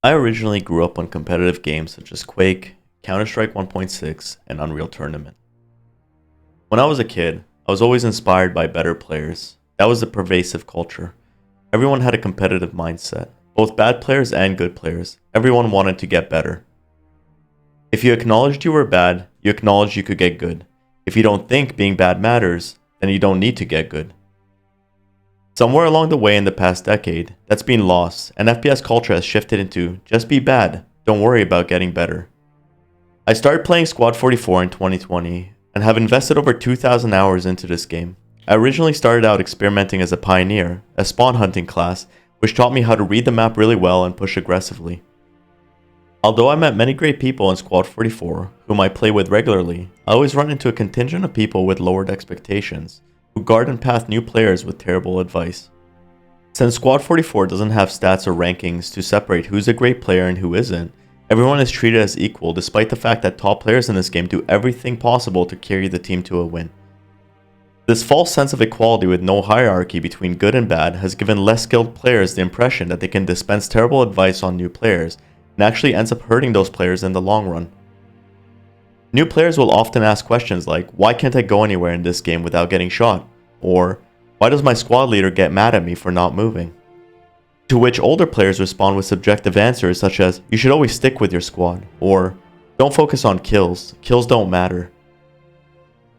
I originally grew up on competitive games such as Quake, Counter-Strike 1.6, and Unreal Tournament. When I was a kid, I was always inspired by better players. That was the pervasive culture. Everyone had a competitive mindset. Both bad players and good players. Everyone wanted to get better. If you acknowledged you were bad, you acknowledged you could get good. If you don't think being bad matters, then you don't need to get good. Somewhere along the way in the past decade, that's been lost, and FPS culture has shifted into just be bad, don't worry about getting better. I started playing Squad 44 in 2020, and have invested over 2,000 hours into this game. I originally started out experimenting as a pioneer, a spawn hunting class, which taught me how to read the map really well and push aggressively. Although I met many great people in Squad 44, whom I play with regularly, I always run into a contingent of people with lowered expectations, who guard and path new players with terrible advice. Since Squad 44 doesn't have stats or rankings to separate who's a great player and who isn't, everyone is treated as equal despite the fact that top players in this game do everything possible to carry the team to a win. This false sense of equality with no hierarchy between good and bad has given less skilled players the impression that they can dispense terrible advice on new players, and actually ends up hurting those players in the long run. New players will often ask questions like, why can't I go anywhere in this game without getting shot? Or, why does my squad leader get mad at me for not moving? To which older players respond with subjective answers such as, you should always stick with your squad, or, don't focus on kills don't matter.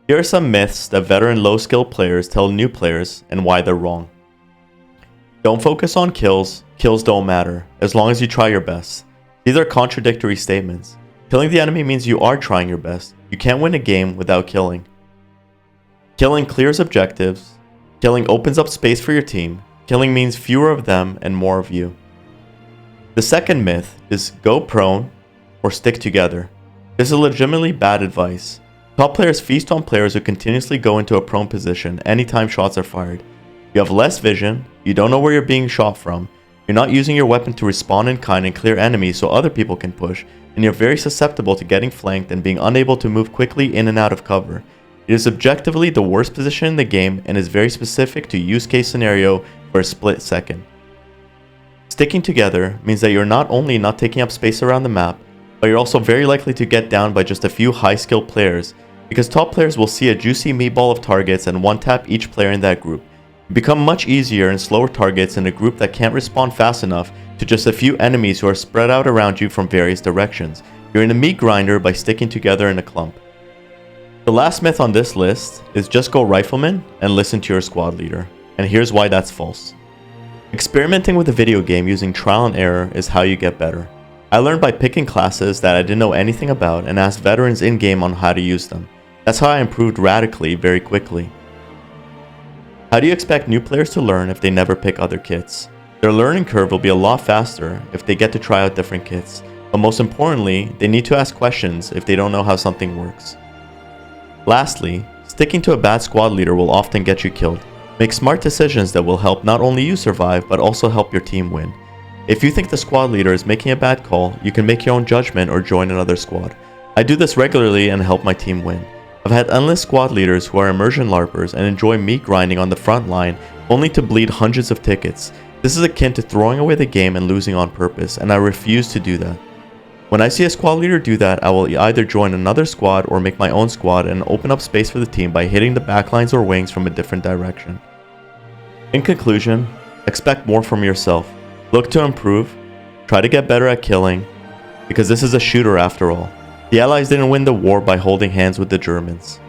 Here are some myths that veteran low-skill players tell new players and why they're wrong. Don't focus on kills don't matter, as long as you try your best. These are contradictory statements. Killing the enemy means you are trying your best. You can't win a game without killing. Killing clears objectives. Killing opens up space for your team. Killing means fewer of them and more of you. The second myth is go prone or stick together. This is legitimately bad advice. Top players feast on players who continuously go into a prone position anytime shots are fired. You have less vision, you don't know where you're being shot from, you're not using your weapon to respawn in kind and clear enemies so other people can push, and you're very susceptible to getting flanked and being unable to move quickly in and out of cover. It is objectively the worst position in the game and is very specific to use case scenario for a split second. Sticking together means that you're not only not taking up space around the map, but you're also very likely to get down by just a few high-skilled players, because top players will see a juicy meatball of targets and one-tap each player in that group. You become much easier and slower targets in a group that can't respond fast enough to just a few enemies who are spread out around you from various directions. You're in a meat grinder by sticking together in a clump. The last myth on this list is just go rifleman and listen to your squad leader, and here's why that's false. Experimenting with a video game using trial and error is how you get better. I learned by picking classes that I didn't know anything about and asked veterans in-game on how to use them. That's how I improved radically very quickly. How do you expect new players to learn if they never pick other kits? Their learning curve will be a lot faster if they get to try out different kits, but most importantly, they need to ask questions if they don't know how something works. Lastly, sticking to a bad squad leader will often get you killed. Make smart decisions that will help not only you survive, but also help your team win. If you think the squad leader is making a bad call, you can make your own judgment or join another squad. I do this regularly and help my team win. I've had endless squad leaders who are immersion LARPers and enjoy meat grinding on the front line only to bleed hundreds of tickets. This is akin to throwing away the game and losing on purpose, and I refuse to do that. When I see a squad leader do that, I will either join another squad or make my own squad and open up space for the team by hitting the backlines or wings from a different direction. In conclusion, expect more from yourself. Look to improve, try to get better at killing, because this is a shooter after all. The Allies didn't win the war by holding hands with the Germans.